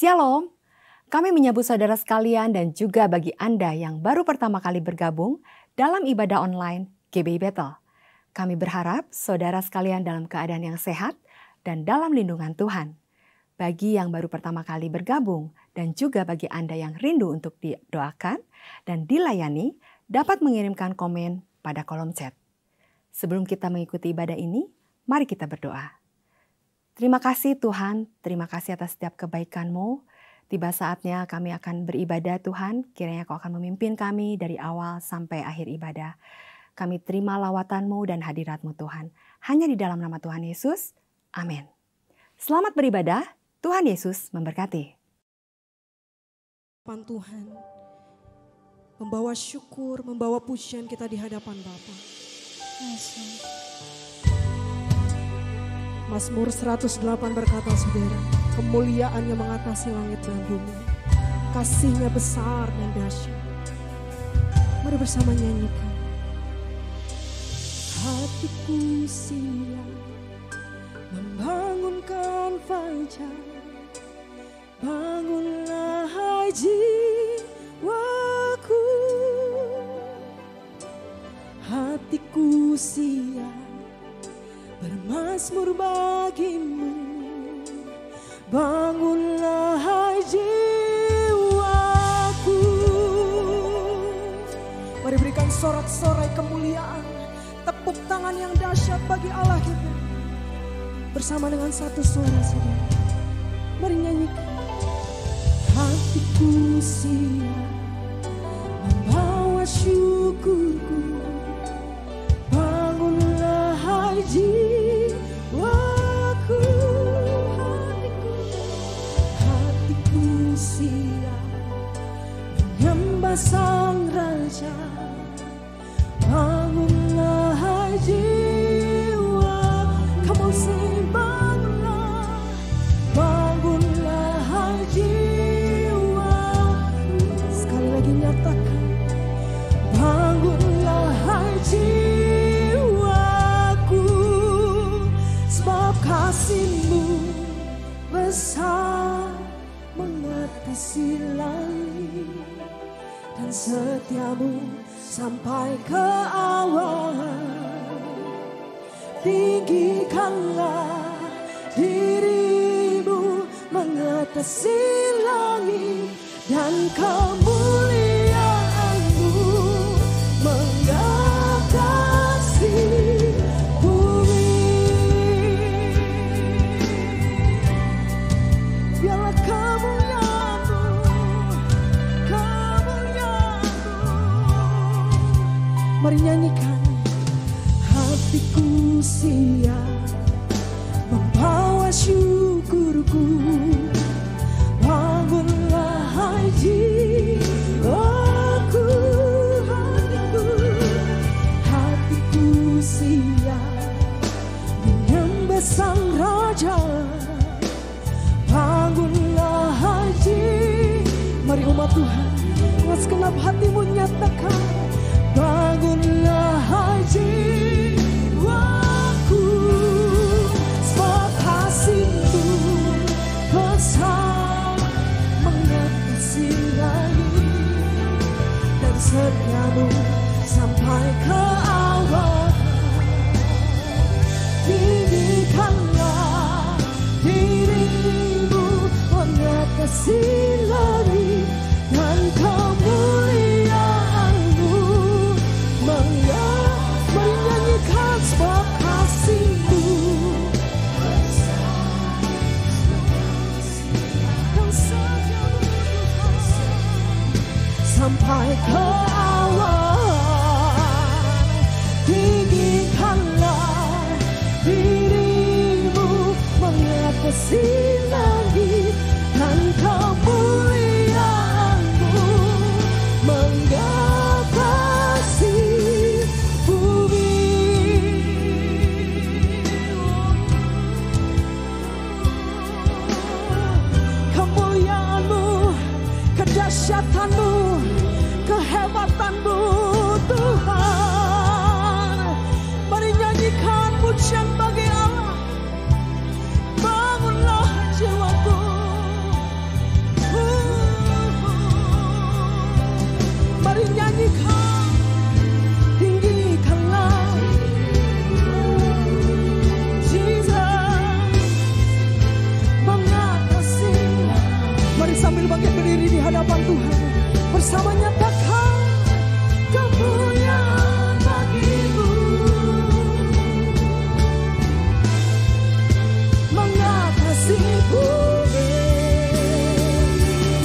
Shalom, kami menyambut saudara sekalian dan juga bagi Anda yang baru pertama kali bergabung dalam ibadah online GBI Bethel. Kami berharap saudara sekalian dalam keadaan yang sehat dan dalam lindungan Tuhan. Bagi yang baru pertama kali bergabung dan juga bagi Anda yang rindu untuk didoakan dan dilayani, dapat mengirimkan komen pada kolom chat. Sebelum kita mengikuti ibadah ini, mari kita berdoa. Terima kasih Tuhan, terima kasih atas setiap kebaikan-Mu. Tiba saatnya kami akan beribadah Tuhan, kiranya Kau akan memimpin kami dari awal sampai akhir ibadah. Kami terima lawatan-Mu dan hadirat-Mu Tuhan. Hanya di dalam nama Tuhan Yesus, amin. Selamat beribadah, Tuhan Yesus memberkati. Tuhan, membawa syukur, membawa pujian kita di hadapan Bapa. Mazmur 108 berkata, saudara, kemuliaannya mengatasi langit dan bumi. Kasihnya besar dan dahsyat. Mari bersama nyanyikan. Hatiku siap membangunkan fajar. Bangunlah hai jiwaku. Hatiku siap bermazmur bagimu. Bangunlah hai jiwaku. Mari berikan sorak-sorai kemuliaan, tepuk tangan yang dahsyat bagi Allah kita. Bersama dengan satu suara saudara, mari nyanyikan. Hatiku siap membawa syukurku. Bangunlah hai jiwaku. Hatiku siap menyembah Sang Raja. Bangunlah hai jiwa. Kamu sing bangunlah. Bangunlah hai jiwa. Sekali lagi nyatakan. Bangunlah hai jiwaku. Sebab kasih-Mu besar mengatasi langit. Dan setia-Mu sampai ke awan. Tinggikanlah diri-Mu mengatasi langit. Dan kemuliaan-Mu mengatasi bumi. Biarlah kemuliaan-Mu, kemuliaan-Mu. Mari nyanyikan. Hatiku siap membawa syukurku. Bangunlah hai jiwaku. Hatiku siap menyembah Sang Raja. Bangunlah hai jiwaku. Mari umat Tuhan, dengan segenap hatimu nyatakan. Bangunlah hai jiwaku. Sebab kasih-Mu besar mengatasi langit. Dan setia-Mu sampai ke awan. Tinggikanlah diri-Mu mengatasi langit. Dan kemuliaan-Mu menyanyikan. Sebab kasih-Mu yang setia-Mu sampai ke awan. Tinggikanlah diri-Mu mengatasi langit. Dan kemuliaan-Mu mengatasi bumi. Kemuliaan-Mu, kedahsyatan-Mu, kehebatan-Mu Tuhan. Mari nyanyikan pujian bagi Allah. Bangunlah jiwaku.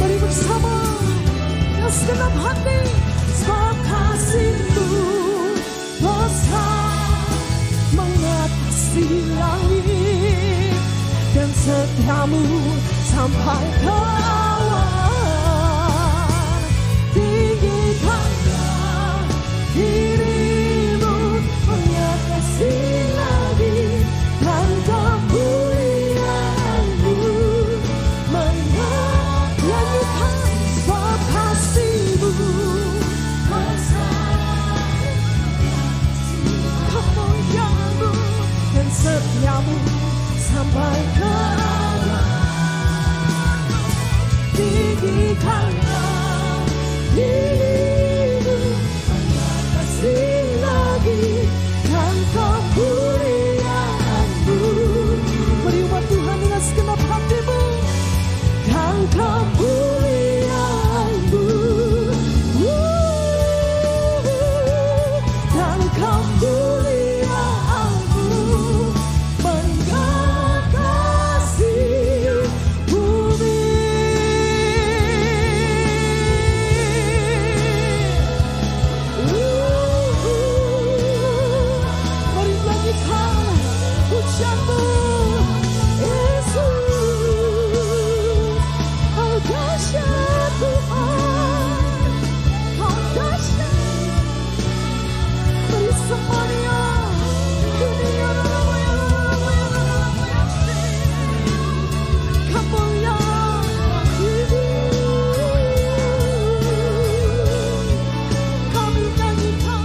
Mari bersama dengan segenap hati, sebab kasih-Mu besar mengatasi langit, dan setia-Mu sampai ke awan. Tinggikanlah diri-Mu mengatasi langit, dan kemuliaan-Mu menyanyikan sebab kasih-Mu besar, kemuliaan-Mu dan setia-Mu sampai ke awan. Tinggikanlah diri-Mu mengatasi langit, dan kemuliaan-Mu. Beri umat Tuhan dengan segenap hati-Mu, dan kemuliaan-Mu, dan kemuliaan-Mu mengatasi bumi. Mari nyanyikan pujian-Mu, Yesus. Oh dahsyat Tuhan, oh dahsyat. Mari semuanya dunia kemuliaan Ibu. Kami nyanyikan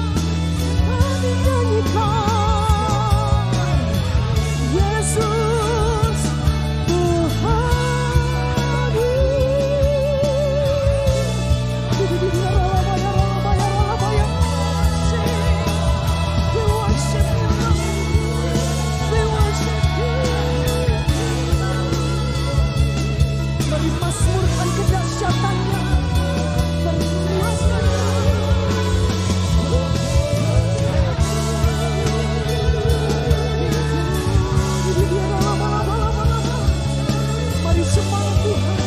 Yesus Tuhan. We worship you, we worship you. Mari mazmurkan kedahsyatan-Nya, mari mari sembah Tuhan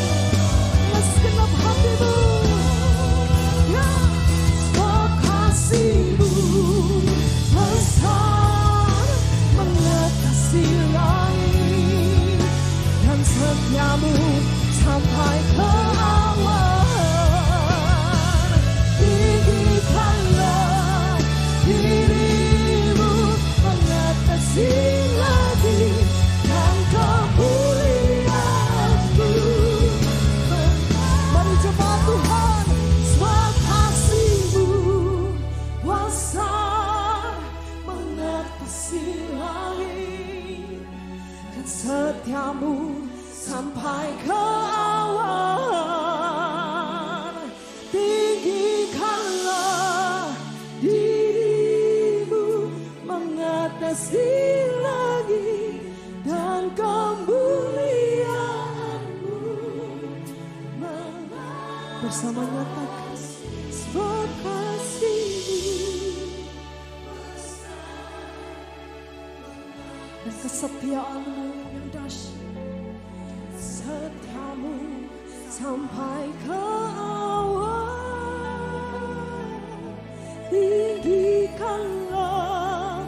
dengan segenap hati-Mu. Ya, sebab kasih-Mu besar mengatasi langit, dan setia-Mu sampai ke awan. Tinggikanlah diri-Mu mengatasi langit, dan kemuliaan-Mu. Mari jemaat Tuhan, sebab kasih-Mu besar mengatasi langit, dan setia-Mu sampai ke awan. Tinggikanlah diri-Mu mengatasi langit, dan kemuliaan-Mu bersama nyatakan sebab kasih-Mu dan kesetiaan-Mu yang dahsyat. Setia-Mu sampai ke awan. Tinggikanlah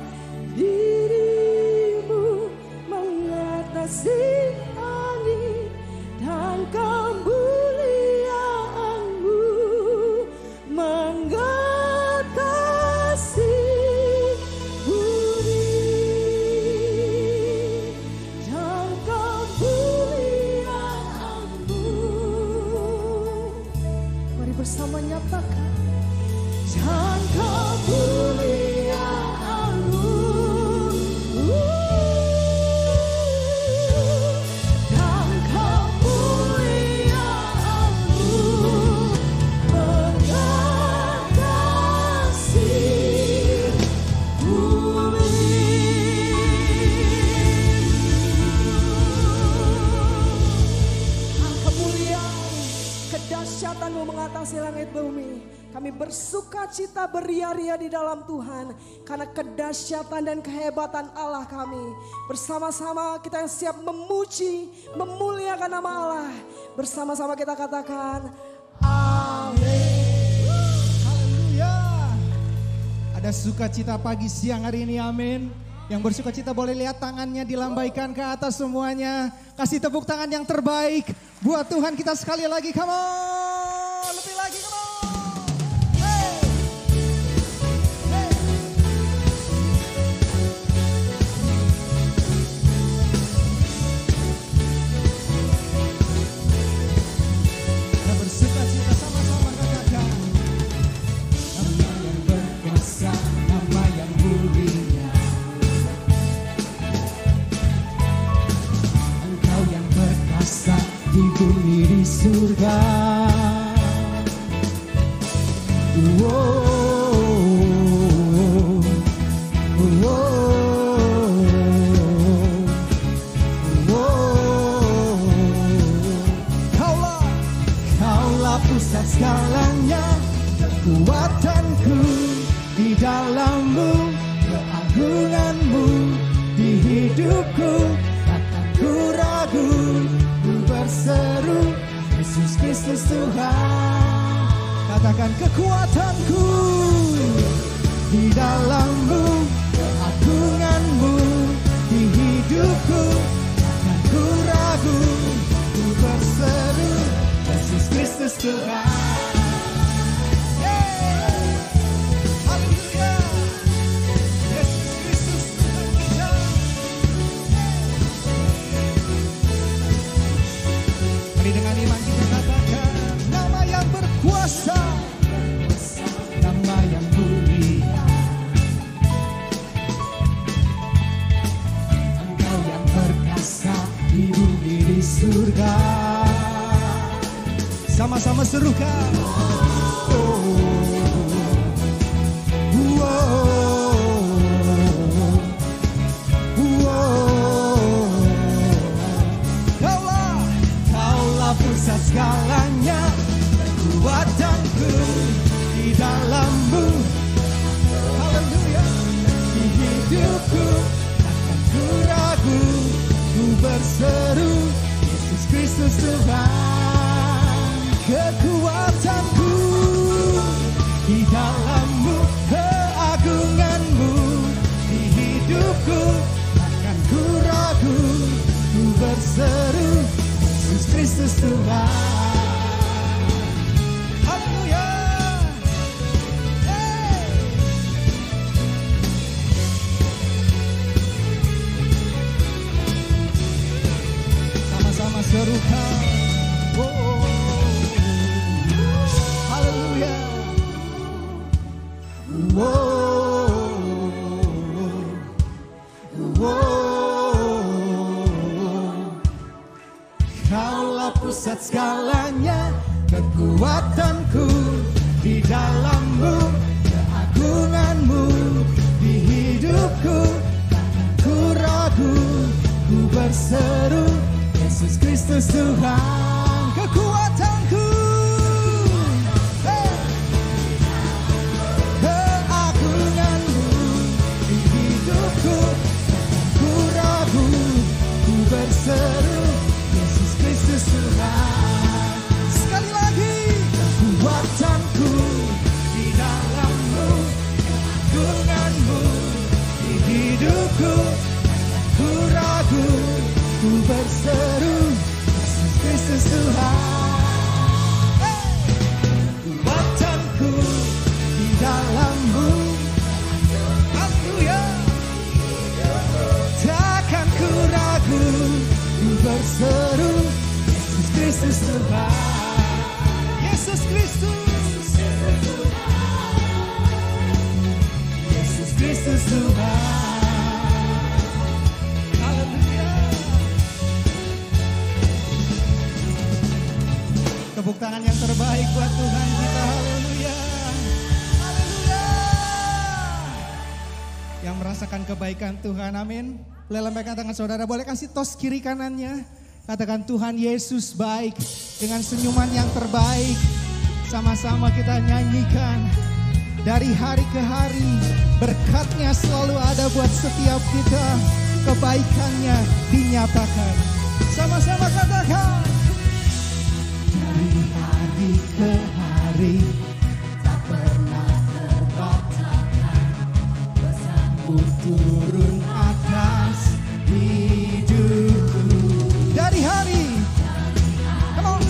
diri-Mu mengatasi langit, dan kemuliaan-Mu mengatasi bumi, dan kemuliaan-Mu. Mari bersama nyatakan, dan kemuliaan-Mu, dan kemuliaan-Mu mengatasi bumi. Kemuliaan kedahsyatan-Mu mengatasi langit bumi. Kami bersuka cita beria-ria di dalam Tuhan. Karena kedahsyatan dan kehebatan Allah kami. Bersama-sama kita yang siap memuji, memuliakan nama Allah. Bersama-sama kita katakan, amin. Haleluya. Ada sukacita pagi siang hari ini, amin. Yang bersukacita boleh lihat tangannya dilambaikan ke atas semuanya. Kasih tepuk tangan yang terbaik buat Tuhan kita sekali lagi, come on. Lebih lagi, come on. Di bumi di surga. Kaulah pusat segalanya, kekuatanku di dalam-Mu, keagungan-Mu di hidupku, takkan ku ragu. Berseru, Yesus Kristus Tuhan. Katakan kekuatanku di dalam-Mu, keagungan-Mu di hidupku, takkan ku ragu. Ku berseru, Yesus Kristus Tuhan. Haleluya. Yesus Kristus Tuhan. Mari dengan iman kita katakan, nama yang berkuasa, nama yang mulia. Engkau yang perkasa di bumi di surga. sama-sama serukan. Kaulah pusat segalanya, kekuatanku di dalam-Mu. Haleluya. Di hidupku takkan ku ragu, ku berseru Yesus Kristus Tuhan. Kekuatanku di dalam-Mu, keagungan-Mu di hidupku takkan ku ragu, ku berseru Yesus Kristus Tuhan. Haleluya. Sama-sama serukan. Haleluya. Kaulah pusat segalanya, kekuatanku di dalam-Mu, keagungan-Mu di hidupku takkan ku ragu, ku berseru Yesus Kristus Tuhan. Kekuatanku, keagungan-Mu di hidupku takkan ku ragu, ku berseru Yesus Kristus Tuhan. Sekali lagi, kekuatanku di dalam-Mu, keagungan-Mu di hidupku takkan ku ragu, ku berseru Yesus Kristus Tuhan. Kekuatanku di dalam-Mu, haleluya, takkan ku ragu, ku berseru Yesus Kristus Tuhan. Yesus Kristus, Yesus Kristus Tuhan. Haleluya. Tepuk tangan yang terbaik buat Tuhan kita. Haleluya. Haleluya. Yang merasakan kebaikan Tuhan, amin. Boleh lambaikan tangan saudara, boleh kasih tos kiri kanannya. Katakan Tuhan Yesus baik dengan senyuman yang terbaik. Sama-sama kita nyanyikan. Dari hari ke hari berkat-Nya selalu ada buat setiap kita. Kebaikan-Nya dinyatakan. Sama-sama katakan. Dari hari ke hari tak pernah terbatalkan, bersambut turun atas hidupku. Dari hari, come on.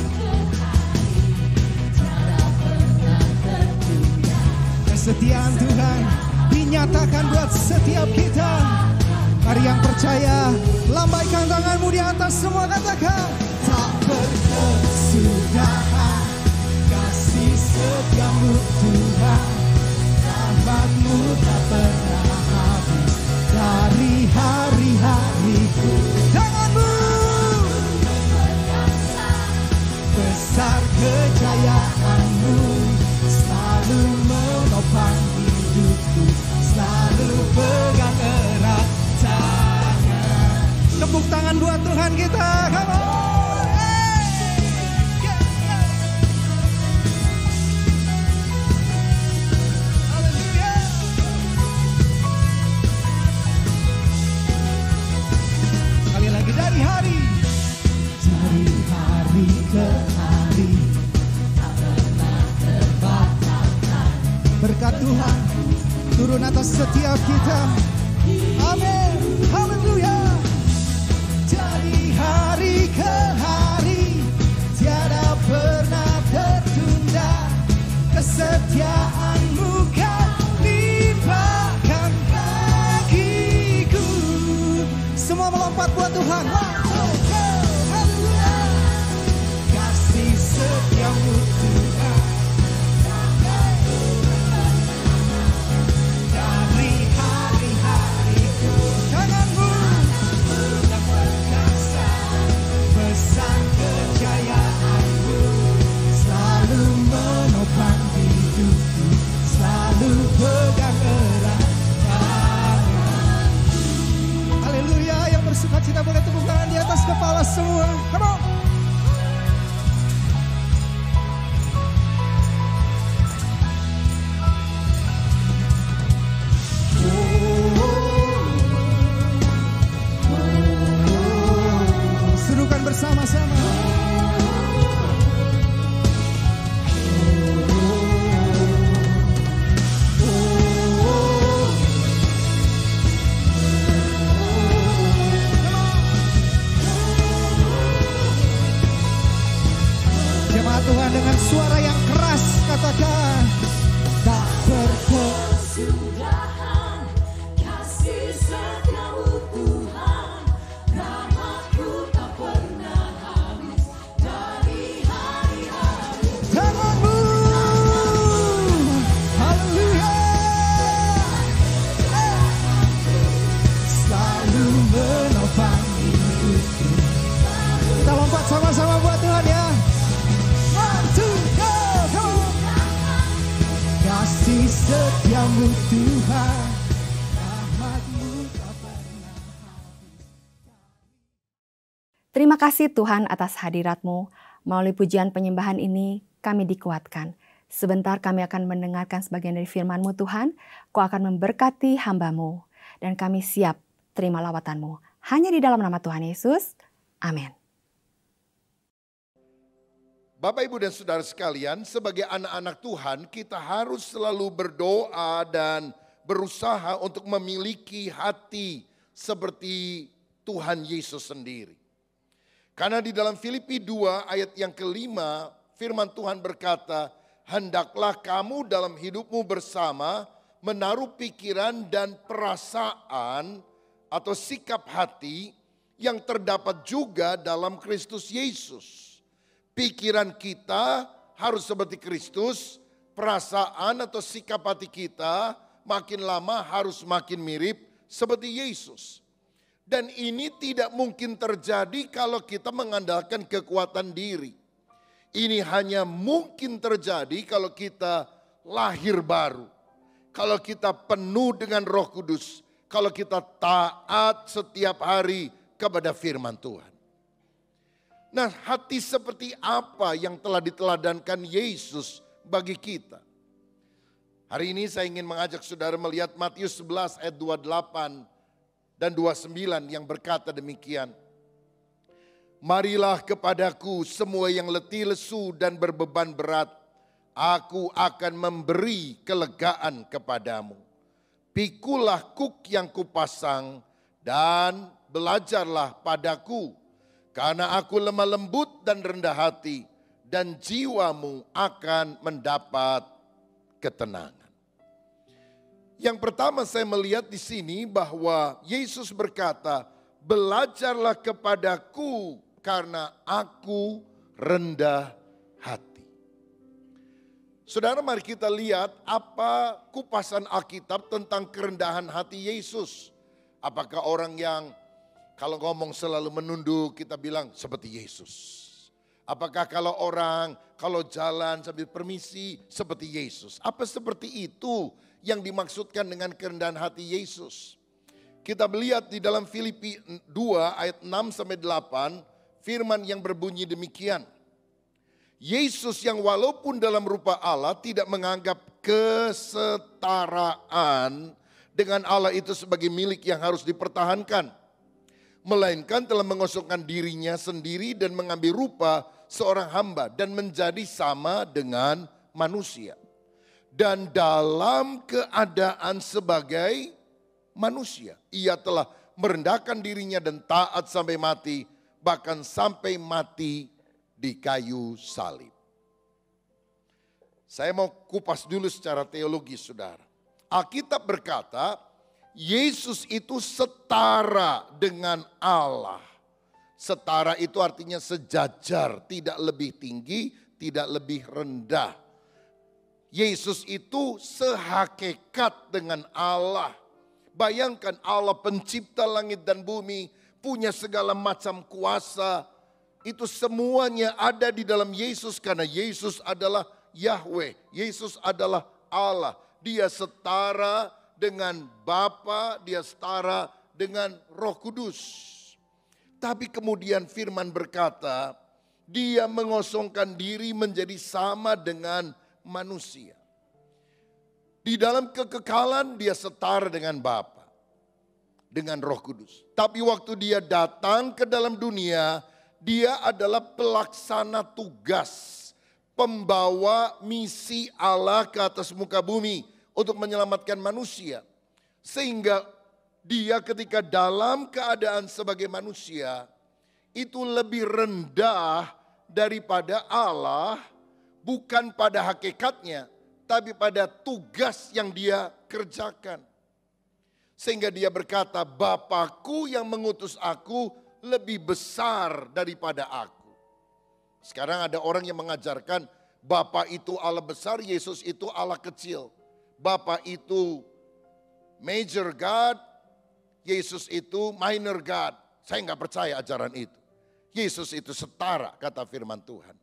Kesetiaan Tuhan dinyatakan buat setiap kita. Mari yang percaya, lambaikan tanganmu di atas semua, katakan. Tak berkesudahan kasih setiamu Tuhan, rahmat-Mu tak pernah habis dari hari-hariku. Tanganmu Besar kejayaan-Mu selalu menopang hidupku, selalu pegang erat tangan. tepuk tangan buat Tuhan kita. Come on. Haleluya. Sekali lagi, dari hari ke hari tak pernah terbatalkan, berkat Tuhan turun atas setiap kita. Amin. Haleluya. dari hari ke hari tiada pernah tertunda, kesetiaan-Mu kan limpahkan bagiku. Semua melompat buat Tuhan. Haleluya. Kasih setia-Mu Tuhan dari hari-hariku. Tanganmu Tak perkasa, besar kejayaan-Mu selalu menopang hidupku, selalu pegang erat tangan. haleluya. Yang bersuka cita boleh tepuk tangan di atas kepala semua. Come on. Serukan bersama-sama. Jemaat Tuhan dengan suara yang keras katakan. Tak berkesudahan kasih setia-Mu Tuhan, rahmat-Mu tak pernah habis dari hari-hari. Tanganmu. Haleluya. Selalu menopang hidupku. Kita lompat sama-sama buat Tuhan ya. 1, 2, go. Come on. Kasih setia-Mu Tuhan, rahmat-Mu tak pernah. Terima kasih Tuhan atas hadirat-Mu. Melalui pujian penyembahan ini kami dikuatkan. Sebentar kami akan mendengarkan sebagian dari firman-Mu Tuhan. Kau akan memberkati hamba-Mu. Dan kami siap terima lawatan-Mu. Hanya di dalam nama Tuhan Yesus. Amin. Bapak, Ibu, dan Saudara sekalian, sebagai anak-anak Tuhan, kita harus selalu berdoa dan berusaha untuk memiliki hati seperti Tuhan Yesus sendiri. Karena di dalam Filipi 2 ayat yang kelima, firman Tuhan berkata, hendaklah kamu dalam hidupmu bersama menaruh pikiran dan perasaan atau sikap hati yang terdapat juga dalam Kristus Yesus. Pikiran kita harus seperti Kristus, perasaan atau sikap hati kita makin lama harus makin mirip seperti Yesus. Dan ini tidak mungkin terjadi kalau kita mengandalkan kekuatan diri. Ini hanya mungkin terjadi kalau kita lahir baru. Kalau kita penuh dengan Roh Kudus, kalau kita taat setiap hari kepada firman Tuhan. Nah, hati seperti apa yang telah diteladankan Yesus bagi kita. Hari ini saya ingin mengajak saudara melihat Matius 11 ayat 28 dan 29 yang berkata demikian. Marilah kepadaku semua yang letih lesu dan berbeban berat, aku akan memberi kelegaan kepadamu. Pikulah kuk yang kupasang dan belajarlah padaku, karena aku lemah lembut dan rendah hati, dan jiwamu akan mendapat ketenangan. Yang pertama saya melihat di sini bahwa Yesus berkata, belajarlah kepadaku karena aku rendah hati. Saudara, mari kita lihat apa kupasan Alkitab tentang kerendahan hati Yesus. Apakah orang yang kalau ngomong selalu menunduk kita bilang seperti Yesus? Apakah kalau jalan sambil permisi seperti Yesus? Apa seperti itu yang dimaksudkan dengan kerendahan hati Yesus? Kita melihat di dalam Filipi 2 ayat 6 sampai 8 firman yang berbunyi demikian. Yesus yang walaupun dalam rupa Allah tidak menganggap kesetaraan dengan Allah itu sebagai milik yang harus dipertahankan, melainkan telah mengosongkan dirinya sendiri dan mengambil rupa seorang hamba dan menjadi sama dengan manusia. Dan dalam keadaan sebagai manusia, ia telah merendahkan dirinya dan taat sampai mati, bahkan sampai mati di kayu salib. Saya mau kupas dulu secara teologis, saudara. Alkitab berkata, Yesus itu setara dengan Allah. Setara itu artinya sejajar, tidak lebih tinggi, tidak lebih rendah. Yesus itu sehakikat dengan Allah. Bayangkan Allah pencipta langit dan bumi, punya segala macam kuasa. Itu semuanya ada di dalam Yesus karena Yesus adalah Yahweh. Yesus adalah Allah. Dia setara dengan Bapa, dia setara dengan Roh Kudus. Tapi kemudian firman berkata, dia mengosongkan diri menjadi sama dengan manusia. Di dalam kekekalan dia setara dengan Bapa, dengan Roh Kudus. Tapi waktu dia datang ke dalam dunia, dia adalah pelaksana tugas, pembawa misi Allah ke atas muka bumi untuk menyelamatkan manusia. Sehingga dia ketika dalam keadaan sebagai manusia itu lebih rendah daripada Allah, bukan pada hakikatnya, tapi pada tugas yang dia kerjakan. Sehingga dia berkata, Bapakku yang mengutus aku lebih besar daripada aku. Sekarang ada orang yang mengajarkan, Bapa itu Allah besar, Yesus itu Allah kecil. Bapa itu major God, Yesus itu minor God. Saya nggak percaya ajaran itu. Yesus itu setara, kata firman Tuhan.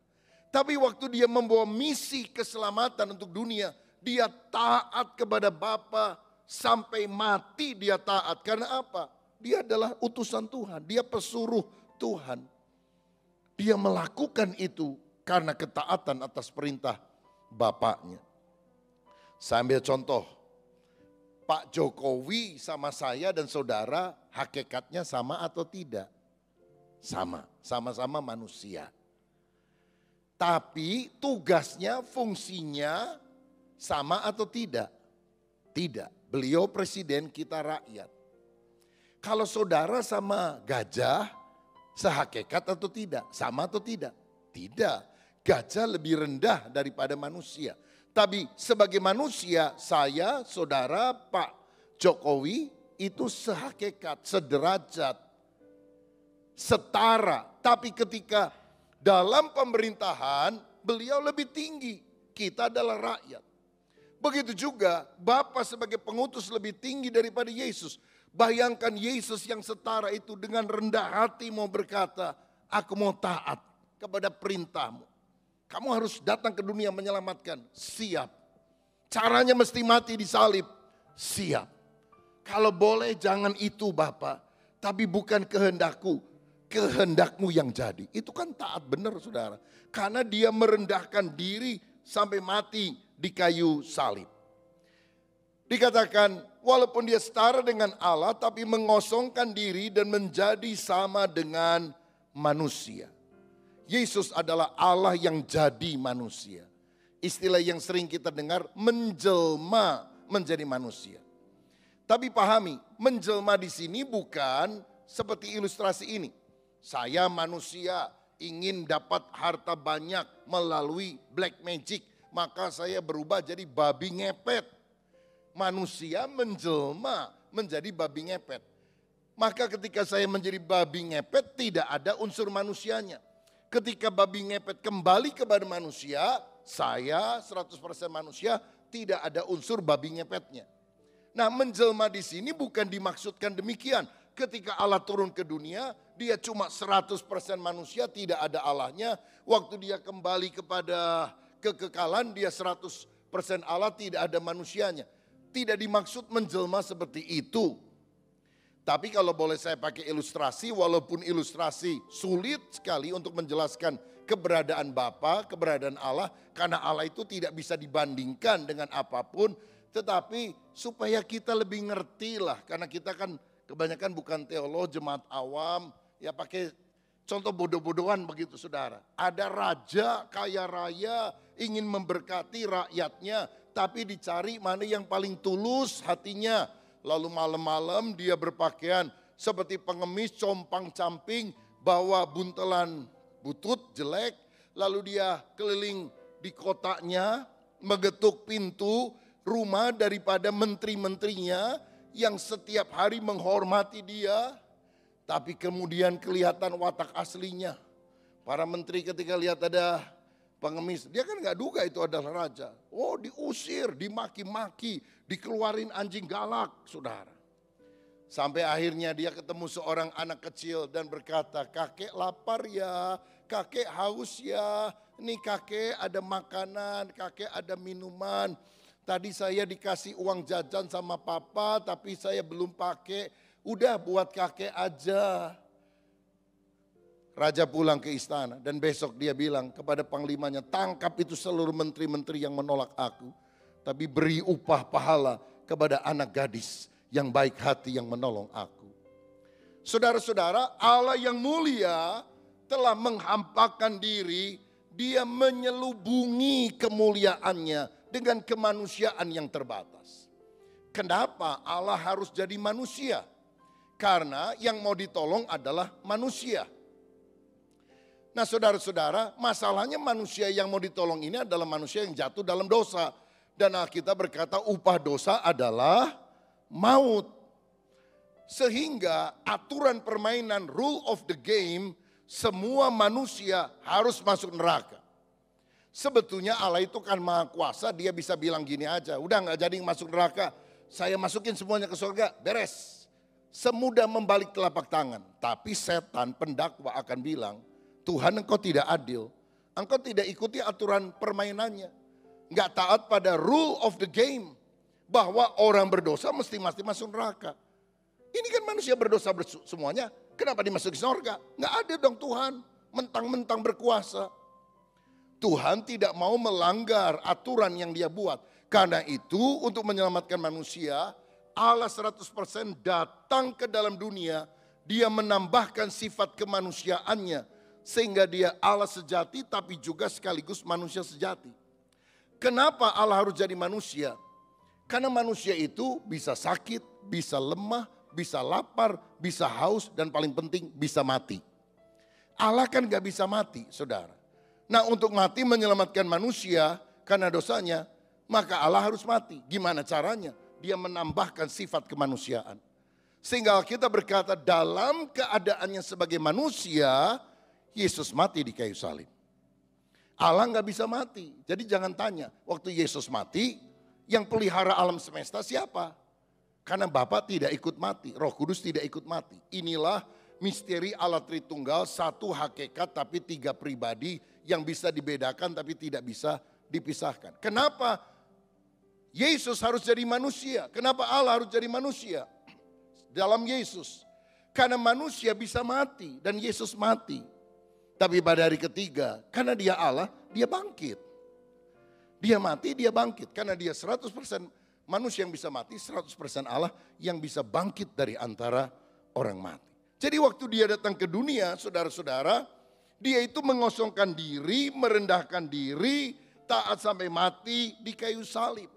Tapi waktu dia membawa misi keselamatan untuk dunia, dia taat kepada Bapa sampai mati dia taat. Karena apa? Dia adalah utusan Tuhan, dia pesuruh Tuhan. Dia melakukan itu karena ketaatan atas perintah Bapaknya. Saya ambil contoh, Pak Jokowi sama saya dan saudara hakikatnya sama atau tidak? Sama, sama-sama manusia. Tapi tugasnya, fungsinya sama atau tidak? Tidak. Beliau presiden, kita rakyat. Kalau saudara sama gajah, sehakikat atau tidak? Sama atau tidak? Tidak. Gajah lebih rendah daripada manusia. Tapi sebagai manusia, saya, saudara, Pak Jokowi itu sehakikat, sederajat, setara. Tapi ketika dalam pemerintahan, beliau lebih tinggi. Kita adalah rakyat. Begitu juga Bapa sebagai pengutus lebih tinggi daripada Yesus. Bayangkan Yesus yang setara itu dengan rendah hati mau berkata, aku mau taat kepada perintahmu. Kamu harus datang ke dunia menyelamatkan. Siap. Caranya mesti mati di salib. Siap. Kalau boleh jangan itu Bapa. Tapi bukan kehendakku. Kehendakmu yang jadi. Itu kan taat benar saudara. Karena dia merendahkan diri sampai mati di kayu salib. Dikatakan walaupun dia setara dengan Allah tapi mengosongkan diri dan menjadi sama dengan manusia. Yesus adalah Allah yang jadi manusia. Istilah yang sering kita dengar, menjelma menjadi manusia. Tapi pahami, menjelma di sini bukan seperti ilustrasi ini. Saya manusia ingin dapat harta banyak melalui black magic, maka saya berubah jadi babi ngepet. Manusia menjelma menjadi babi ngepet. Maka ketika saya menjadi babi ngepet tidak ada unsur manusianya. Ketika babi ngepet kembali kepada manusia, saya 100% manusia, tidak ada unsur babi ngepetnya. Nah, menjelma di sini bukan dimaksudkan demikian. Ketika Allah turun ke dunia, dia cuma 100% manusia, tidak ada Allahnya. Waktu dia kembali kepada kekekalan, dia 100% Allah, tidak ada manusianya. Tidak dimaksud menjelma seperti itu. Tapi kalau boleh saya pakai ilustrasi, walaupun ilustrasi sulit sekali untuk menjelaskan keberadaan Bapa, keberadaan Allah. Karena Allah itu tidak bisa dibandingkan dengan apapun. Tetapi supaya kita lebih ngerti lah. Karena kita kan kebanyakan bukan teolog, jemaat awam. Ya pakai contoh bodoh-bodohan begitu saudara. Ada raja kaya raya ingin memberkati rakyatnya. Tapi dicari mana yang paling tulus hatinya. Lalu malam-malam dia berpakaian seperti pengemis compang-camping, bawa buntelan butut jelek. Lalu dia keliling di kotanya, mengetuk pintu rumah daripada menteri-menterinya yang setiap hari menghormati dia. Tapi kemudian kelihatan watak aslinya. Para menteri ketika lihat ada pengemis, dia kan gak duga itu adalah raja. Oh, diusir, dimaki-maki, dikeluarin anjing galak, saudara. Sampai akhirnya dia ketemu seorang anak kecil dan berkata, kakek lapar ya, kakek haus ya, ini kakek ada makanan, kakek ada minuman. Tadi saya dikasih uang jajan sama papa tapi saya belum pakai, udah buat kakek aja. Raja pulang ke istana dan besok dia bilang kepada panglimanya, tangkap itu seluruh menteri-menteri yang menolak aku. Tapi beri upah pahala kepada anak gadis yang baik hati yang menolong aku. Saudara-saudara, Allah yang mulia telah menghampakan diri, dia menyelubungi kemuliaannya dengan kemanusiaan yang terbatas. Kenapa Allah harus jadi manusia? Karena yang mau ditolong adalah manusia. Nah saudara-saudara, masalahnya manusia yang mau ditolong ini adalah manusia yang jatuh dalam dosa. Dan Alkitab berkata upah dosa adalah maut. Sehingga aturan permainan, rule of the game, semua manusia harus masuk neraka. Sebetulnya Allah itu kan maha kuasa, dia bisa bilang gini aja, udah gak jadi masuk neraka, saya masukin semuanya ke surga, beres. Semudah membalik telapak tangan. Tapi setan pendakwa akan bilang, Tuhan engkau tidak adil, engkau tidak ikuti aturan permainannya. Enggak taat pada rule of the game, bahwa orang berdosa mesti masuk neraka. Ini kan manusia berdosa semuanya, kenapa dimasuki surga? Enggak ada dong Tuhan, mentang-mentang berkuasa. Tuhan tidak mau melanggar aturan yang dia buat. Karena itu untuk menyelamatkan manusia, Allah 100% datang ke dalam dunia, dia menambahkan sifat kemanusiaannya. Sehingga dia Allah sejati tapi juga sekaligus manusia sejati. Kenapa Allah harus jadi manusia? Karena manusia itu bisa sakit, bisa lemah, bisa lapar, bisa haus, dan paling penting bisa mati. Allah kan gak bisa mati, saudara. Nah untuk mati menyelamatkan manusia karena dosanya, maka Allah harus mati. Gimana caranya? Dia menambahkan sifat kemanusiaan. Sehingga kita berkata dalam keadaannya sebagai manusia, Yesus mati di kayu salib. Allah gak bisa mati. Jadi jangan tanya, waktu Yesus mati, yang pelihara alam semesta siapa? Karena Bapa tidak ikut mati, Roh Kudus tidak ikut mati. Inilah misteri Allah Tritunggal, satu hakikat tapi tiga pribadi yang bisa dibedakan tapi tidak bisa dipisahkan. Kenapa Yesus harus jadi manusia? Kenapa Allah harus jadi manusia? Dalam Yesus. Karena manusia bisa mati dan Yesus mati. Tapi pada hari ketiga, karena dia Allah, dia bangkit. Dia mati, dia bangkit. Karena dia 100% manusia yang bisa mati, 100% Allah yang bisa bangkit dari antara orang mati. Jadi waktu dia datang ke dunia, saudara-saudara, dia itu mengosongkan diri, merendahkan diri, taat sampai mati di kayu salib.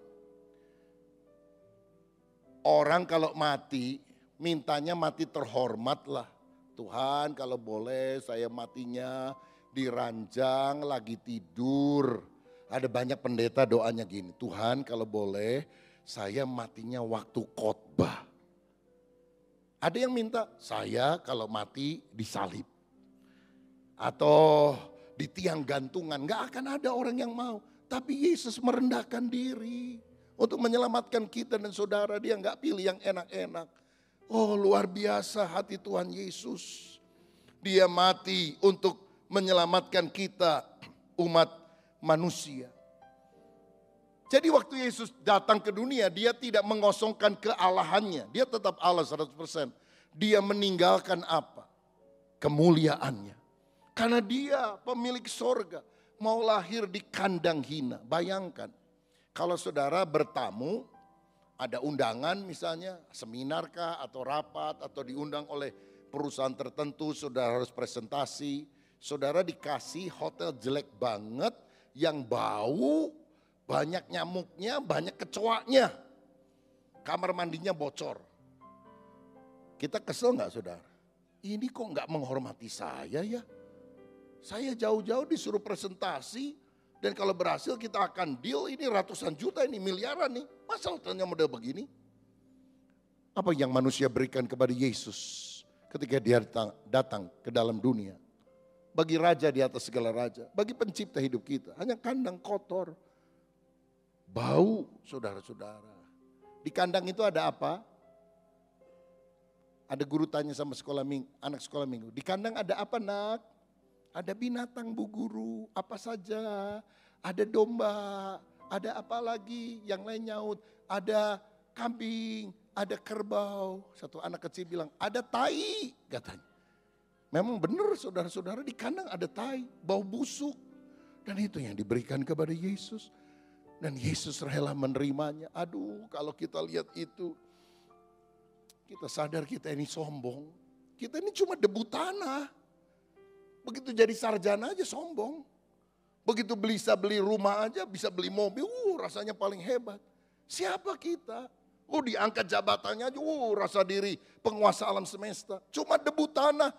Orang kalau mati, mintanya mati terhormat lah. Tuhan kalau boleh saya matinya di ranjang lagi tidur. Ada banyak pendeta doanya gini, Tuhan kalau boleh saya matinya waktu khotbah. Ada yang minta saya kalau mati disalib. Atau di tiang gantungan, gak akan ada orang yang mau. Tapi Yesus merendahkan diri untuk menyelamatkan kita dan saudara. Dia gak pilih yang enak-enak. Oh luar biasa hati Tuhan Yesus. Dia mati untuk menyelamatkan kita umat manusia. Jadi waktu Yesus datang ke dunia, dia tidak mengosongkan kealahannya. Dia tetap Allah 100%. Dia meninggalkan apa? Kemuliaannya. Karena dia pemilik sorga. Mau lahir di kandang hina. Bayangkan, kalau saudara bertamu, ada undangan misalnya, seminar kah atau rapat atau diundang oleh perusahaan tertentu, saudara harus presentasi. Saudara dikasih hotel jelek banget yang bau, banyak nyamuknya, banyak kecoaknya. Kamar mandinya bocor. Kita kesel gak saudara? Ini kok gak menghormati saya ya? Saya jauh-jauh disuruh presentasi. Dan kalau berhasil kita akan deal, ini ratusan juta, ini miliaran nih. Masa hotelnya model begini? Apa yang manusia berikan kepada Yesus ketika dia datang ke dalam dunia? Bagi raja di atas segala raja, bagi pencipta hidup kita, hanya kandang kotor. Bau, saudara-saudara. Di kandang itu ada apa? Ada guru tanya sama anak sekolah minggu. Di kandang ada apa nak? Ada binatang bu guru, apa saja. Ada domba, ada apa lagi yang lain nyaut. Ada kambing, ada kerbau. Satu anak kecil bilang, ada tai katanya. Memang benar saudara-saudara, di kandang ada tai, bau busuk. Dan itu yang diberikan kepada Yesus. Dan Yesus rela menerimanya. Aduh kalau kita lihat itu, kita sadar kita ini sombong. Kita ini cuma debu tanah. Begitu jadi sarjana aja sombong. Begitu bisa beli rumah aja, bisa beli mobil, rasanya paling hebat. Siapa kita? Diangkat jabatannya aja, rasa diri penguasa alam semesta. Cuma debu tanah,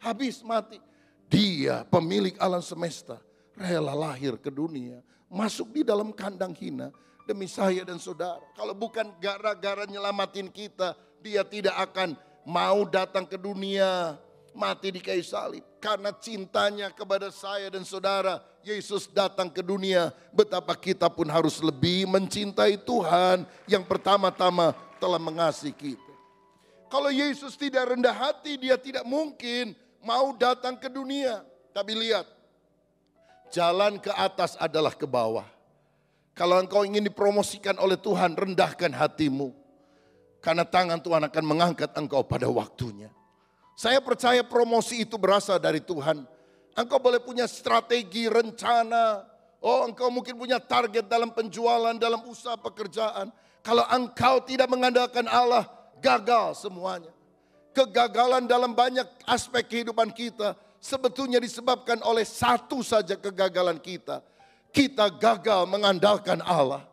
habis mati. Dia pemilik alam semesta, rela lahir ke dunia, masuk di dalam kandang hina demi saya dan saudara. Kalau bukan gara-gara nyelamatin kita, dia tidak akan mau datang ke dunia, mati di kayu salib. Karena cintanya kepada saya dan saudara, Yesus datang ke dunia. Betapa kita pun harus lebih mencintai Tuhan yang pertama-tama telah mengasihi kita. Kalau Yesus tidak rendah hati, dia tidak mungkin mau datang ke dunia. Tapi lihat, jalan ke atas adalah ke bawah. Kalau engkau ingin dipromosikan oleh Tuhan, rendahkan hatimu. Karena tangan Tuhan akan mengangkat engkau pada waktunya. Saya percaya promosi itu berasal dari Tuhan. Engkau boleh punya strategi, rencana. Engkau mungkin punya target dalam penjualan, dalam usaha pekerjaan. Kalau engkau tidak mengandalkan Allah, gagal semuanya. Kegagalan dalam banyak aspek kehidupan kita sebetulnya disebabkan oleh satu saja kegagalan kita. Kita gagal mengandalkan Allah.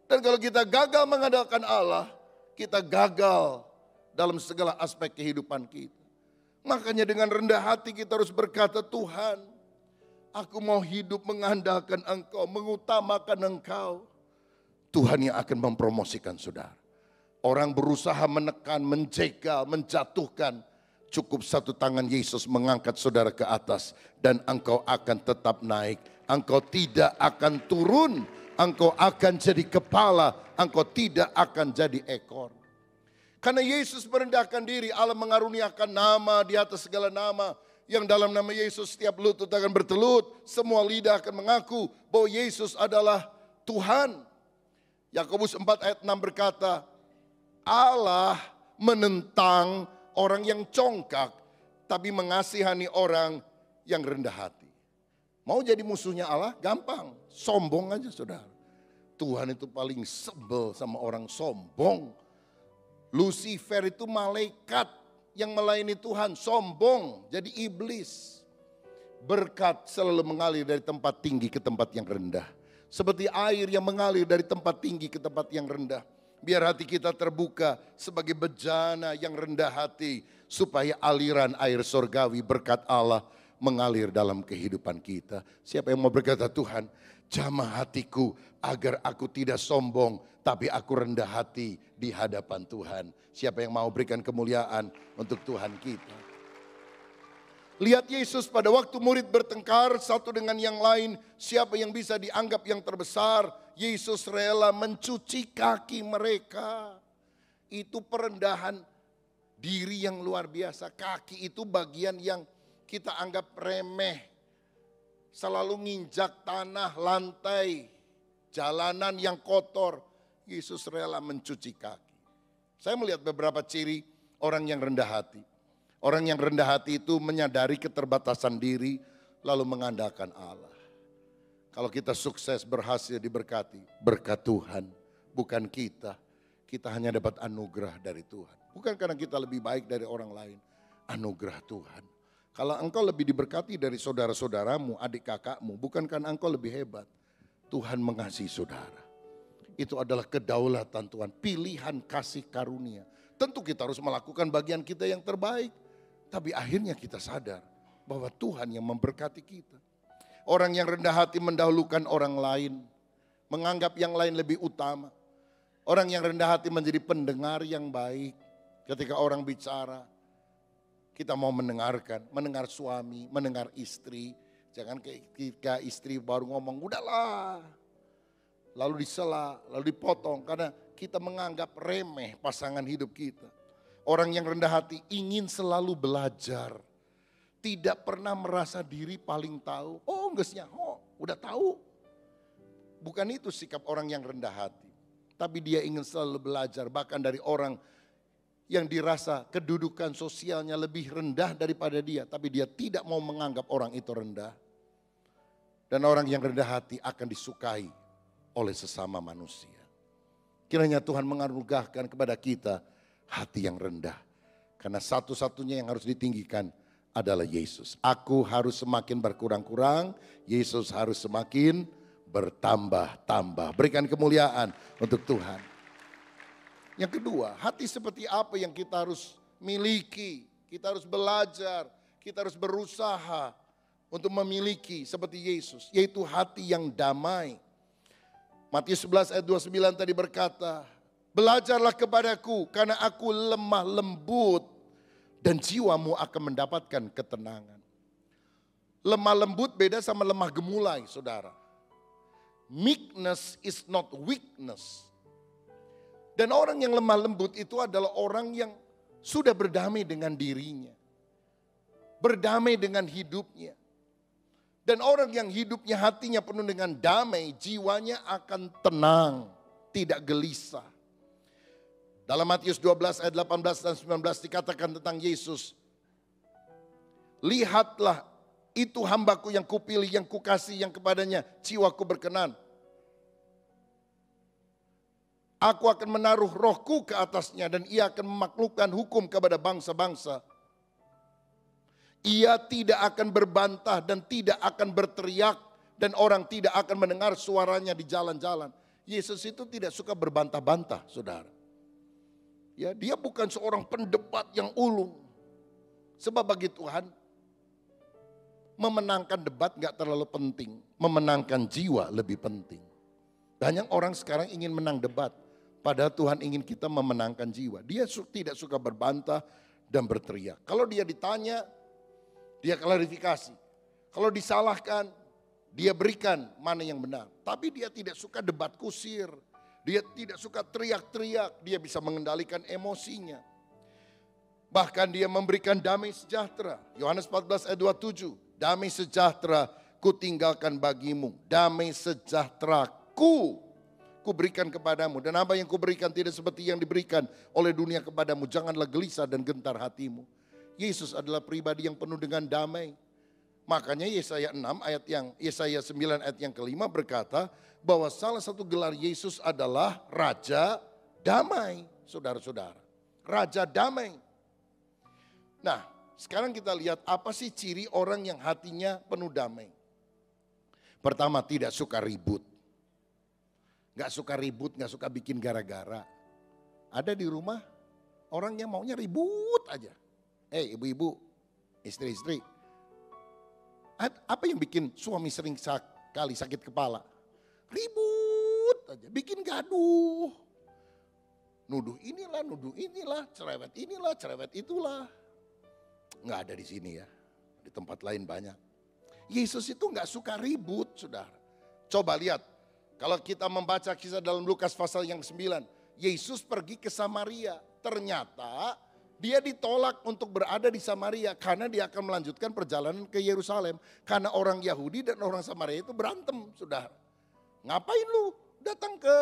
Dan kalau kita gagal mengandalkan Allah, kita gagal dalam segala aspek kehidupan kita. Makanya dengan rendah hati kita harus berkata, Tuhan, aku mau hidup mengandalkan Engkau, mengutamakan Engkau. Tuhan yang akan mempromosikan saudara. Orang berusaha menekan, menjegal, menjatuhkan. Cukup satu tangan Yesus mengangkat saudara ke atas. Dan engkau akan tetap naik. Engkau tidak akan turun. Engkau akan jadi kepala. Engkau tidak akan jadi ekor. Karena Yesus merendahkan diri, Allah mengaruniakan nama di atas segala nama. Yang dalam nama Yesus setiap lutut akan bertelut. Semua lidah akan mengaku bahwa Yesus adalah Tuhan. Yakobus 4 ayat 6 berkata, Allah menentang orang yang congkak, tapi mengasihani orang yang rendah hati. Mau jadi musuhnya Allah gampang, sombong aja saudara. Tuhan itu paling sebel sama orang sombong. Lucifer itu malaikat yang melayani Tuhan, sombong, jadi iblis. Berkat selalu mengalir dari tempat tinggi ke tempat yang rendah. Seperti air yang mengalir dari tempat tinggi ke tempat yang rendah. Biar hati kita terbuka sebagai bejana yang rendah hati. Supaya aliran air surgawi berkat Allah mengalir dalam kehidupan kita. Siapa yang mau berkata, Tuhan, jamah hatiku agar aku tidak sombong, tapi aku rendah hati di hadapan Tuhan. Siapa yang mau berikan kemuliaan untuk Tuhan kita? Lihat Yesus pada waktu murid bertengkar satu dengan yang lain, siapa yang bisa dianggap yang terbesar? Yesus rela mencuci kaki mereka. Itu perendahan diri yang luar biasa. Kaki itu bagian yang kita anggap remeh. Selalu nginjak tanah, lantai, jalanan yang kotor. Yesus rela mencuci kaki. Saya melihat beberapa ciri orang yang rendah hati. Orang yang rendah hati itu menyadari keterbatasan diri lalu mengandalkan Allah. Kalau kita sukses, berhasil, diberkati, berkat Tuhan, bukan kita. Kita hanya dapat anugerah dari Tuhan. Bukan karena kita lebih baik dari orang lain, anugerah Tuhan. Kalau engkau lebih diberkati dari saudara-saudaramu, adik kakakmu, bukan karena engkau lebih hebat. Tuhan mengasihi saudara. Itu adalah kedaulatan Tuhan, pilihan kasih karunia. Tentu kita harus melakukan bagian kita yang terbaik. Tapi akhirnya kita sadar bahwa Tuhan yang memberkati kita. Orang yang rendah hati mendahulukan orang lain. Menganggap yang lain lebih utama. Orang yang rendah hati menjadi pendengar yang baik. Ketika orang bicara, kita mau mendengarkan. Mendengar suami, mendengar istri. Jangan ketika istri baru ngomong, udahlah. Lalu disela, lalu dipotong. Karena kita menganggap remeh pasangan hidup kita. Orang yang rendah hati ingin selalu belajar. Tidak pernah merasa diri paling tahu. Oh enggaknya, udah tahu. Bukan itu sikap orang yang rendah hati. Tapi dia ingin selalu belajar. Bahkan dari orang yang dirasa kedudukan sosialnya lebih rendah daripada dia. Tapi dia tidak mau menganggap orang itu rendah. Dan orang yang rendah hati akan disukai oleh sesama manusia. Kiranya Tuhan menganugerahkan kepada kita hati yang rendah. Karena satu-satunya yang harus ditinggikan adalah Yesus. Aku harus semakin berkurang-kurang, Yesus harus semakin bertambah-tambah. Berikan kemuliaan untuk Tuhan. Yang kedua, hati seperti apa yang kita harus miliki? Kita harus belajar, kita harus berusaha untuk memiliki seperti Yesus. Yaitu hati yang damai. Matius 11 ayat 29 tadi berkata, belajarlah kepadaku karena aku lemah lembut dan jiwamu akan mendapatkan ketenangan. Lemah lembut beda sama lemah gemulai, saudara. Meekness is not weakness. Dan orang yang lemah lembut itu adalah orang yang sudah berdamai dengan dirinya. Berdamai dengan hidupnya. Dan orang yang hidupnya hatinya penuh dengan damai, jiwanya akan tenang, tidak gelisah. Dalam Matius 12 ayat 18 dan 19 dikatakan tentang Yesus. Lihatlah itu hambaku yang kupilih, yang kukasih, yang kepadanya jiwaku berkenan. Aku akan menaruh rohku ke atasnya dan ia akan memaklukkan hukum kepada bangsa-bangsa. Ia tidak akan berbantah dan tidak akan berteriak dan orang tidak akan mendengar suaranya di jalan-jalan. Yesus itu tidak suka berbantah-bantah, saudara. Ya, dia bukan seorang pendebat yang ulung. Sebab bagi Tuhan, memenangkan debat gak terlalu penting. Memenangkan jiwa lebih penting. Banyak orang sekarang ingin menang debat. Padahal Tuhan ingin kita memenangkan jiwa. Dia tidak suka berbantah dan berteriak. Kalau dia ditanya, dia klarifikasi. Kalau disalahkan, dia berikan mana yang benar. Tapi dia tidak suka debat kusir. Dia tidak suka teriak-teriak, dia bisa mengendalikan emosinya. Bahkan dia memberikan damai sejahtera. Yohanes 14 ayat 27, damai sejahtera ku tinggalkan bagimu. Damai sejahtera ku berikan kepadamu. Dan apa yang ku berikan tidak seperti yang diberikan oleh dunia kepadamu. Janganlah gelisah dan gentar hatimu. Yesus adalah pribadi yang penuh dengan damai. Makanya Yesaya 9 ayat yang kelima berkata bahwa salah satu gelar Yesus adalah Raja Damai, saudara-saudara. Raja Damai. Nah, sekarang kita lihat apa sih ciri orang yang hatinya penuh damai. Pertama, tidak suka ribut. Gak suka ribut, gak suka bikin gara-gara. Ada di rumah orang yang maunya ribut aja. Ibu-ibu, istri-istri. Apa yang bikin suami sering sekali sakit kepala? Ribut aja, bikin gaduh. Nuduh inilah, cerewet itulah. Nggak ada di sini ya, di tempat lain banyak. Yesus itu nggak suka ribut, saudara. Coba lihat, kalau kita membaca kisah dalam Lukas pasal yang 9. Yesus pergi ke Samaria, ternyata dia ditolak untuk berada di Samaria karena dia akan melanjutkan perjalanan ke Yerusalem. Karena orang Yahudi dan orang Samaria itu berantem, saudara. Ngapain lu datang ke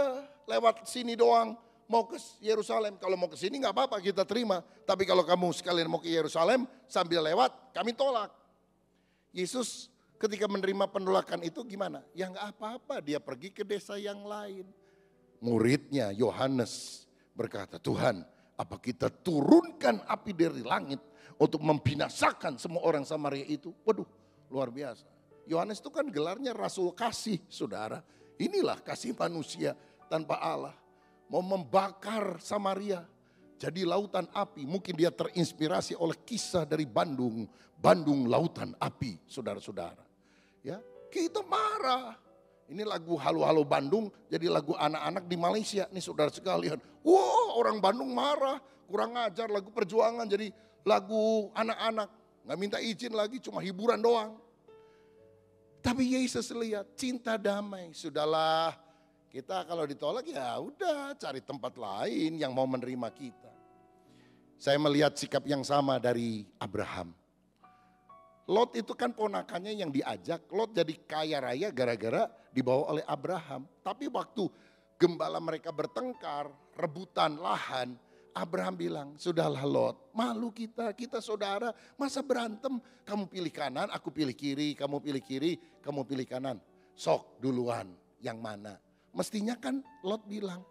lewat sini doang? Mau ke Yerusalem, kalau mau ke sini nggak apa-apa kita terima. Tapi kalau kamu sekalian mau ke Yerusalem sambil lewat, kami tolak. Yesus ketika menerima penolakan itu gimana? Ya nggak apa-apa, dia pergi ke desa yang lain. Muridnya Yohanes berkata, Tuhan, apa kita turunkan api dari langit untuk membinasakan semua orang Samaria itu? Waduh, luar biasa. Yohanes itu kan gelarnya Rasul Kasih, saudara. Inilah kasih manusia tanpa Allah. Mau membakar Samaria jadi lautan api. Mungkin dia terinspirasi oleh kisah dari Bandung lautan api, saudara-saudara. Ya, kita marah. Ini lagu Halo-Halo Bandung jadi lagu anak-anak di Malaysia nih, saudara sekalian. Wow, orang Bandung marah, kurang ajar, lagu perjuangan jadi lagu anak-anak. Nggak minta izin lagi, cuma hiburan doang. Tapi Yesus lihat cinta damai, sudahlah. Kita kalau ditolak ya udah cari tempat lain yang mau menerima kita. Saya melihat sikap yang sama dari Abraham. Lot itu kan ponakannya yang diajak. Lot jadi kaya raya gara-gara dibawa oleh Abraham. Tapi waktu gembala mereka bertengkar, rebutan lahan, Abraham bilang, sudahlah Lot, malu kita saudara, masa berantem? Kamu pilih kanan, aku pilih kiri, kamu pilih kiri, kamu pilih kanan. Sok duluan, yang mana? Mestinya kan Lot bilang,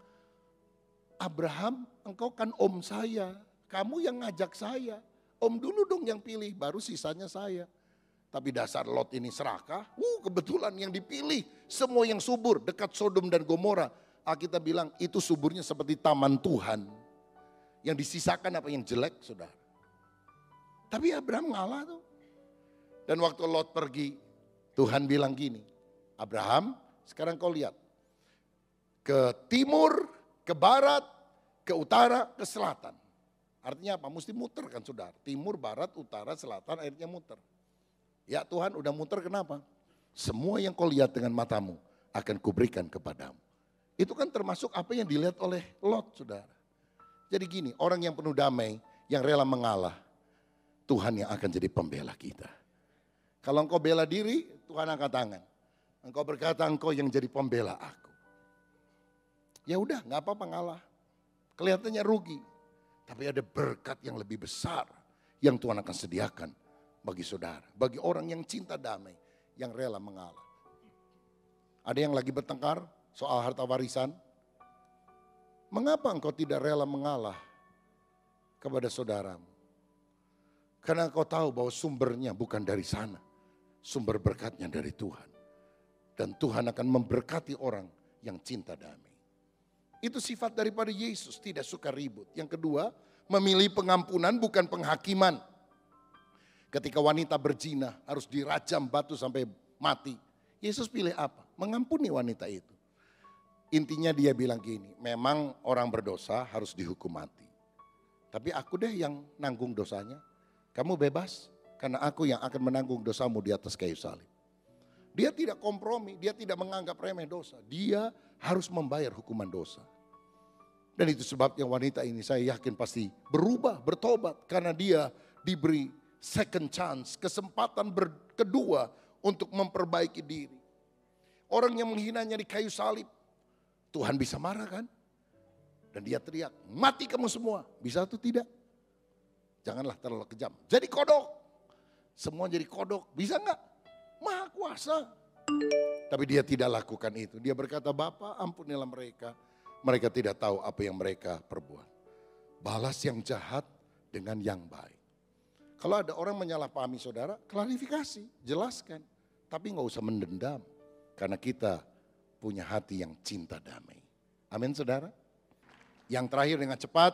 Abraham engkau kan om saya, kamu yang ngajak saya. Om dulu dong yang pilih, baru sisanya saya. Tapi dasar Lot ini serakah, kebetulan yang dipilih semua yang subur dekat Sodom dan Gomora. Alkitab bilang itu suburnya seperti taman Tuhan. Yang disisakan apa yang jelek, saudara. Tapi Abraham ngalah tuh. Dan waktu Lot pergi, Tuhan bilang gini, Abraham sekarang kau lihat. Ke timur, ke barat, ke utara, ke selatan. Artinya apa? Mesti muter kan saudara. Timur, barat, utara, selatan akhirnya muter. Ya Tuhan udah muter kenapa? Semua yang kau lihat dengan matamu akan kuberikan kepadamu. Itu kan termasuk apa yang dilihat oleh Lot saudara. Jadi gini, orang yang penuh damai, yang rela mengalah, Tuhan yang akan jadi pembela kita. Kalau engkau bela diri, Tuhan angkat tangan. Engkau berkata engkau yang jadi pembela aku. Ya udah gak apa-apa ngalah. Kelihatannya rugi. Tapi ada berkat yang lebih besar yang Tuhan akan sediakan bagi saudara. Bagi orang yang cinta damai, yang rela mengalah. Ada yang lagi bertengkar soal harta warisan. Mengapa engkau tidak rela mengalah kepada saudaramu? Karena engkau tahu bahwa sumbernya bukan dari sana. Sumber berkatnya dari Tuhan. Dan Tuhan akan memberkati orang yang cinta damai. Itu sifat daripada Yesus, tidak suka ribut. Yang kedua, memilih pengampunan bukan penghakiman. Ketika wanita berzina harus dirajam batu sampai mati. Yesus pilih apa? Mengampuni wanita itu. Intinya dia bilang gini, memang orang berdosa harus dihukum mati. Tapi aku deh yang nanggung dosanya. Kamu bebas karena aku yang akan menanggung dosamu di atas kayu salib. Dia tidak kompromi, dia tidak menganggap remeh dosa. Dia harus membayar hukuman dosa. Dan itu sebabnya wanita ini saya yakin pasti berubah, bertobat. Karena dia diberi second chance, kesempatan kedua untuk memperbaiki diri. Orang yang menghinanya di kayu salib, Tuhan bisa marah kan? Dan dia teriak, mati kamu semua. Bisa atau tidak? Janganlah terlalu kejam. Jadi kodok. Semua jadi kodok, bisa enggak? kuasa. Tapi dia tidak lakukan itu. Dia berkata, Bapa ampunilah mereka. Mereka tidak tahu apa yang mereka perbuat. Balas yang jahat dengan yang baik. Kalau ada orang menyalahpahami saudara, klarifikasi, jelaskan. Tapi nggak usah mendendam. Karena kita punya hati yang cinta damai. Amin saudara. Yang terakhir dengan cepat,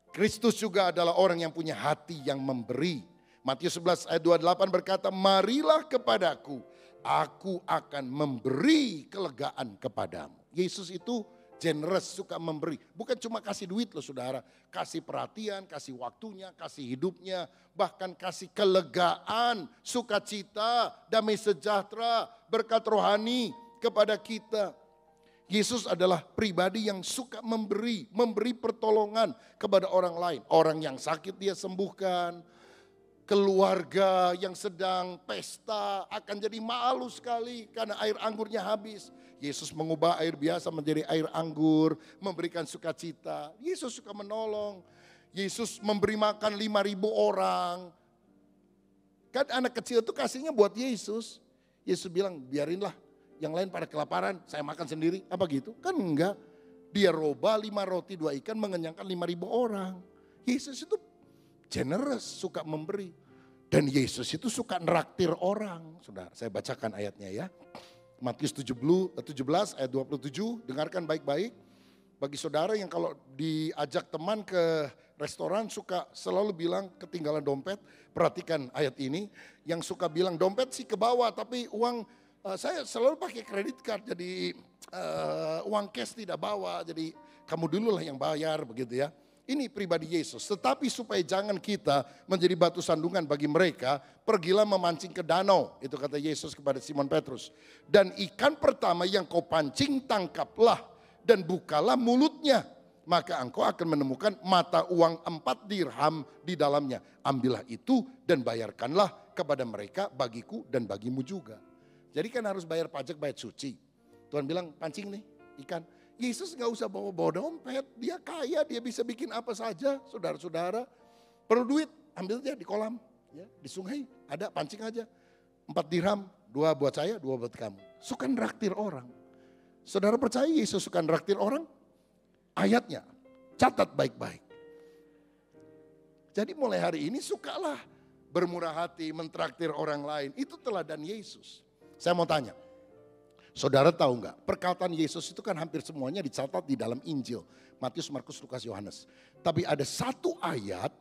Kristus juga adalah orang yang punya hati yang memberi. Matius 11 ayat 28 berkata, marilah kepadaku, aku akan memberi kelegaan kepadamu. Yesus itu generous, suka memberi. Bukan cuma kasih duit loh saudara. Kasih perhatian, kasih waktunya, kasih hidupnya. Bahkan kasih kelegaan, sukacita, damai sejahtera, berkat rohani kepada kita. Yesus adalah pribadi yang suka memberi pertolongan kepada orang lain. Orang yang sakit dia sembuhkan. Keluarga yang sedang pesta akan jadi malu sekali karena air anggurnya habis. Yesus mengubah air biasa menjadi air anggur, memberikan sukacita. Yesus suka menolong. Yesus memberi makan 5.000 orang. Kan anak kecil itu kasihnya buat Yesus. Yesus bilang, biarinlah yang lain pada kelaparan, saya makan sendiri. Apa gitu? Kan enggak. Dia roba 5 roti 2 ikan mengenyangkan 5.000 orang. Yesus itu generous, suka memberi. Dan Yesus itu suka neraktir orang. Saudara, saya bacakan ayatnya ya. Matius 17 ayat 27, dengarkan baik-baik. Bagi saudara yang kalau diajak teman ke restoran suka selalu bilang ketinggalan dompet, perhatikan ayat ini. Yang suka bilang dompet sih ke bawah tapi uang saya selalu pakai kredit card, jadi uang cash tidak bawa, jadi kamu dulu lah yang bayar begitu ya. Ini pribadi Yesus, tetapi supaya jangan kita menjadi batu sandungan bagi mereka, pergilah memancing ke danau, itu kata Yesus kepada Simon Petrus. Dan ikan pertama yang kau pancing tangkaplah dan bukalah mulutnya, maka engkau akan menemukan mata uang 4 dirham di dalamnya. Ambillah itu dan bayarkanlah kepada mereka, bagiku dan bagimu juga. Jadi kan harus bayar pajak, bayar cuci. Tuhan bilang pancing nih ikan. Yesus gak usah bawa dompet, dia kaya, dia bisa bikin apa saja, saudara-saudara. Perlu duit, ambil aja di kolam, ya, di sungai, ada pancing aja. 4 dirham, 2 buat saya, 2 buat kamu. Suka neraktir orang. Saudara percaya Yesus suka neraktir orang? Ayatnya, catat baik-baik. Jadi mulai hari ini sukalah bermurah hati, mentraktir orang lain. Itu teladan Yesus. Saya mau tanya. Saudara tahu enggak, perkataan Yesus itu kan hampir semuanya dicatat di dalam Injil. Matius, Markus, Lukas, Yohanes. Tapi ada satu ayat,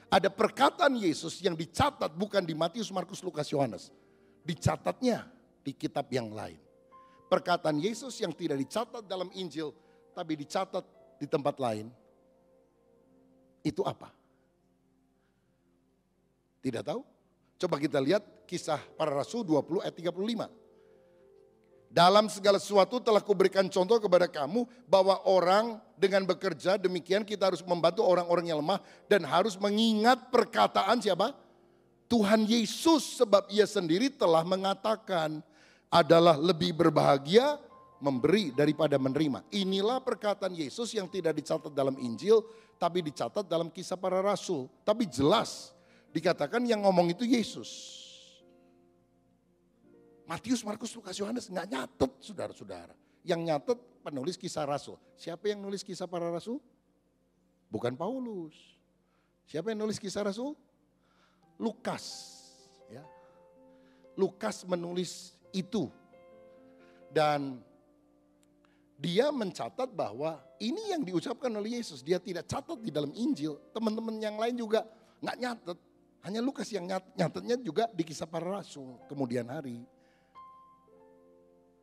ada perkataan Yesus yang dicatat bukan di Matius, Markus, Lukas, Yohanes. Dicatatnya di kitab yang lain. Perkataan Yesus yang tidak dicatat dalam Injil, tapi dicatat di tempat lain. Itu apa? Tidak tahu? Coba kita lihat Kisah Para Rasul 20 ayat 35. Dalam segala sesuatu telah kuberikan contoh kepada kamu bahwa orang dengan bekerja demikian kita harus membantu orang-orang yang lemah dan harus mengingat perkataan siapa? Tuhan Yesus, sebab ia sendiri telah mengatakan adalah lebih berbahagia memberi daripada menerima. Inilah perkataan Yesus yang tidak dicatat dalam Injil tapi dicatat dalam Kisah Para Rasul. Tapi jelas dikatakan yang ngomong itu Yesus. Matius, Markus, Lukas, Yohanes nggak nyatet saudara-saudara. Yang nyatet penulis Kisah Rasul. Siapa yang nulis Kisah Para Rasul? Bukan Paulus. Siapa yang nulis Kisah Rasul? Lukas. Ya. Lukas menulis itu. Dan dia mencatat bahwa ini yang diucapkan oleh Yesus. Dia tidak catat di dalam Injil. Teman-teman yang lain juga nggak nyatet. Hanya Lukas yang nyatetnya juga di Kisah Para Rasul kemudian hari.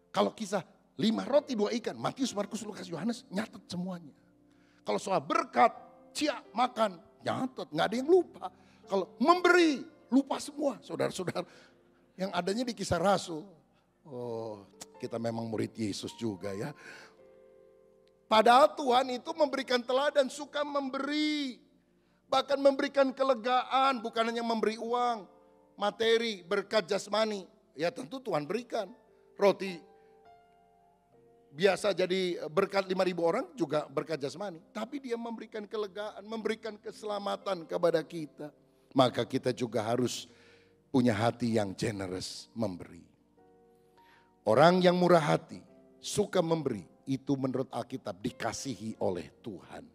Kalau kisah 5 roti 2 ikan, Matius, Markus, Lukas, Yohanes nyatet semuanya. Kalau soal berkat, makan, nyatet, nggak ada yang lupa. Kalau memberi, lupa semua saudara-saudara. Yang adanya di Kisah Rasul. Oh, kita memang murid Yesus juga ya. Padahal Tuhan itu memberikan teladan, suka memberi. Bahkan memberikan kelegaan, bukan hanya memberi uang, materi, berkat jasmani. Ya tentu Tuhan berikan. Roti biasa jadi berkat 5.000 orang juga berkat jasmani. Tapi dia memberikan kelegaan, memberikan keselamatan kepada kita. Maka kita juga harus punya hati yang generous, memberi. Orang yang murah hati, suka memberi, itu menurut Alkitab dikasihi oleh Tuhan.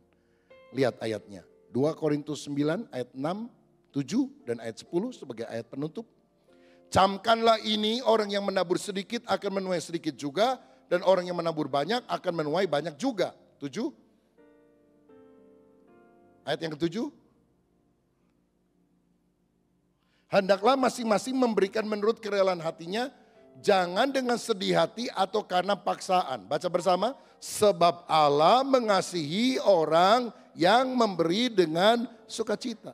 Lihat ayatnya, 2 Korintus 9 ayat 6, 7 dan ayat 10 sebagai ayat penutup. Camkanlah ini, orang yang menabur sedikit akan menuai sedikit juga, dan orang yang menabur banyak akan menuai banyak juga. 7. Ayat yang ke-7. Hendaklah masing-masing memberikan menurut kerelaan hatinya, jangan dengan sedih hati atau karena paksaan. Baca bersama. Sebab Allah mengasihi orang yang memberi dengan sukacita.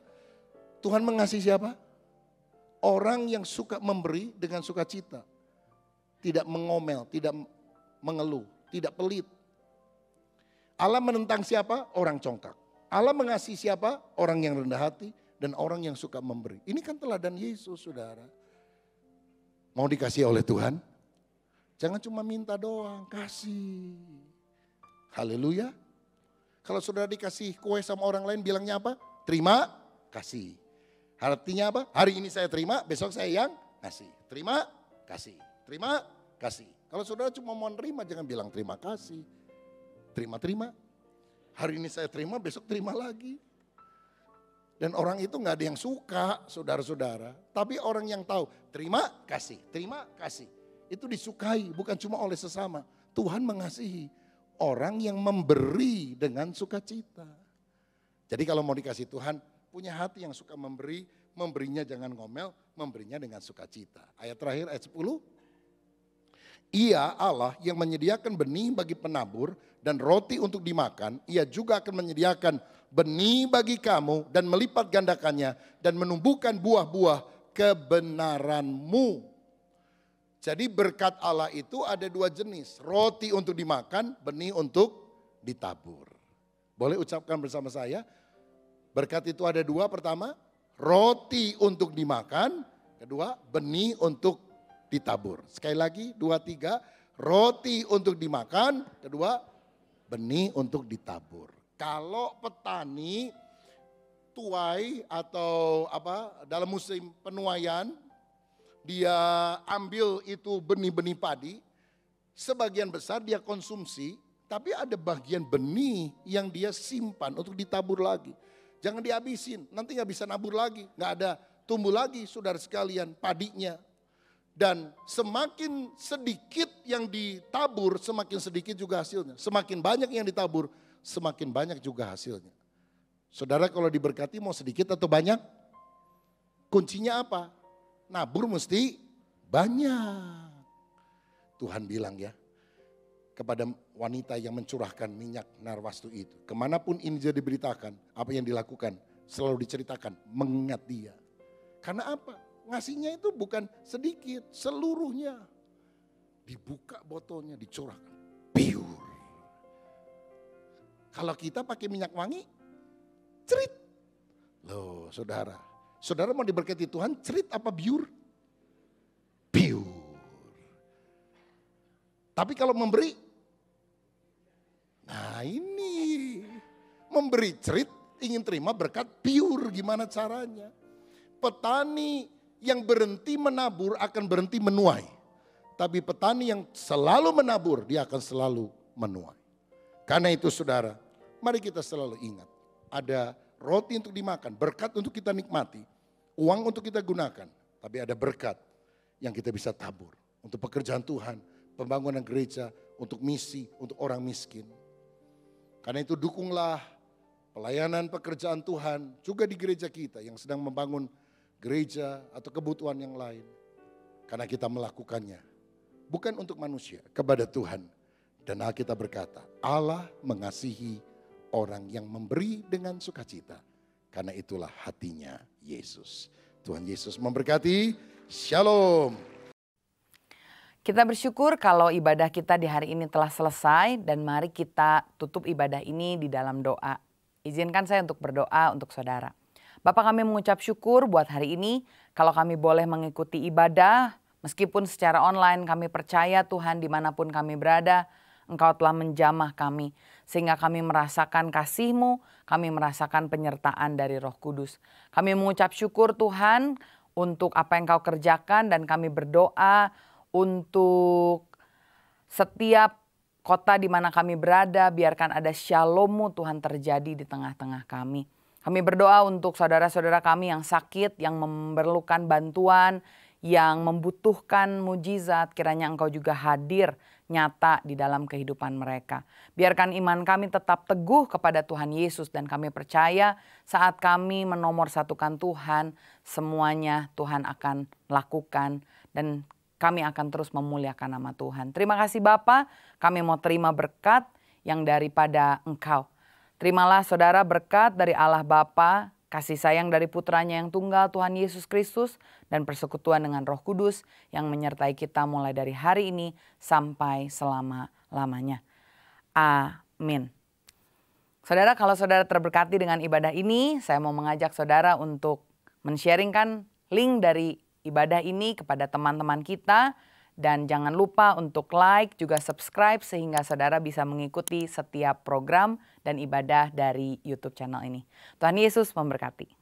Tuhan mengasihi siapa? Orang yang suka memberi dengan sukacita. Tidak mengomel, tidak mengeluh, tidak pelit. Allah menentang siapa? Orang congkak. Allah mengasihi siapa? Orang yang rendah hati dan orang yang suka memberi. Ini kan teladan Yesus, saudara. Mau dikasih oleh Tuhan? Jangan cuma minta doang, kasih. Haleluya. Kalau saudara dikasih kue sama orang lain bilangnya apa? Terima, kasih. Artinya apa? Hari ini saya terima, besok saya yang kasih. Terima, kasih. Terima, kasih. Kalau saudara cuma mau nerima, jangan bilang terima kasih. Terima. Hari ini saya terima, besok terima lagi. Dan orang itu gak ada yang suka, saudara-saudara. Tapi orang yang tahu, terima kasih. Itu disukai, bukan cuma oleh sesama. Tuhan mengasihi orang yang memberi dengan sukacita. Jadi kalau mau dikasih Tuhan, punya hati yang suka memberi, memberinya jangan ngomel, memberinya dengan sukacita. Ayat terakhir, ayat 10. Ia Allah yang menyediakan benih bagi penabur dan roti untuk dimakan, ia juga akan menyediakan benih bagi kamu dan melipat gandakannya dan menumbuhkan buah-buah kebenaranmu. Jadi berkat Allah itu ada dua jenis, roti untuk dimakan, benih untuk ditabur. Boleh ucapkan bersama saya? Berkat itu ada dua, pertama roti untuk dimakan, kedua benih untuk ditabur. Sekali lagi 2, 3, roti untuk dimakan, kedua benih untuk ditabur. Kalau petani tuai atau dalam musim penuaian, dia ambil itu benih-benih padi, sebagian besar dia konsumsi, tapi ada bagian benih yang dia simpan untuk ditabur lagi. Jangan dihabisin, nanti gak bisa nabur lagi, gak ada tumbuh lagi saudara sekalian padinya. Dan semakin sedikit yang ditabur, semakin sedikit juga hasilnya. Semakin banyak yang ditabur, semakin banyak juga hasilnya. Saudara kalau diberkati mau sedikit atau banyak? Kuncinya apa? Nabur mesti banyak. Tuhan bilang ya, kepada wanita yang mencurahkan minyak narwastu itu. Kemanapun ini jadi diberitakan, apa yang dilakukan selalu diceritakan, mengingat dia. Karena apa? Ngasihnya itu bukan sedikit, seluruhnya. Dibuka botolnya, dicurahkan, pure. Kalau kita pakai minyak wangi, cerit. Loh saudara, saudara mau diberkati Tuhan, cerit apa pure? Pure. Tapi kalau memberi, nah ini memberi cerit, ingin terima berkat pure, gimana caranya? Petani yang berhenti menabur akan berhenti menuai. Tapi petani yang selalu menabur, dia akan selalu menuai. Karena itu saudara, mari kita selalu ingat. Ada roti untuk dimakan, berkat untuk kita nikmati, uang untuk kita gunakan. Tapi ada berkat yang kita bisa tabur. Untuk pekerjaan Tuhan, pembangunan gereja, untuk misi, untuk orang miskin. Karena itu dukunglah pelayanan pekerjaan Tuhan juga di gereja kita yang sedang membangun gereja atau kebutuhan yang lain. Karena kita melakukannya bukan untuk manusia, kepada Tuhan. Dan Alkitab berkata, Allah mengasihi orang yang memberi dengan sukacita. Karena itulah hatinya Yesus. Tuhan Yesus memberkati. Shalom. Kita bersyukur kalau ibadah kita di hari ini telah selesai dan mari kita tutup ibadah ini di dalam doa. Izinkan saya untuk berdoa untuk saudara. Bapak, kami mengucap syukur buat hari ini kalau kami boleh mengikuti ibadah meskipun secara online. Kami percaya Tuhan dimanapun kami berada, Engkau telah menjamah kami sehingga kami merasakan kasih-Mu, kami merasakan penyertaan dari Roh Kudus. Kami mengucap syukur Tuhan untuk apa yang Kau kerjakan, dan kami berdoa untuk setiap kota di mana kami berada, biarkan ada shalom-Mu Tuhan terjadi di tengah-tengah kami. Kami berdoa untuk saudara-saudara kami yang sakit, yang memerlukan bantuan, yang membutuhkan mujizat, kiranya Engkau juga hadir nyata di dalam kehidupan mereka. Biarkan iman kami tetap teguh kepada Tuhan Yesus, dan kami percaya saat kami menomorsatukan Tuhan, semuanya Tuhan akan lakukan, dan kami akan terus memuliakan nama Tuhan. Terima kasih Bapa, kami mau terima berkat yang daripada Engkau. Terimalah saudara berkat dari Allah Bapa, kasih sayang dari putranya yang tunggal Tuhan Yesus Kristus, dan persekutuan dengan Roh Kudus yang menyertai kita mulai dari hari ini sampai selama-lamanya. Amin. Saudara, kalau saudara terberkati dengan ibadah ini, saya mau mengajak saudara untuk men-sharingkan link dari ibadah ini kepada teman-teman kita. Dan jangan lupa untuk like, juga subscribe sehingga saudara bisa mengikuti setiap program dan ibadah dari YouTube channel ini. Tuhan Yesus memberkati.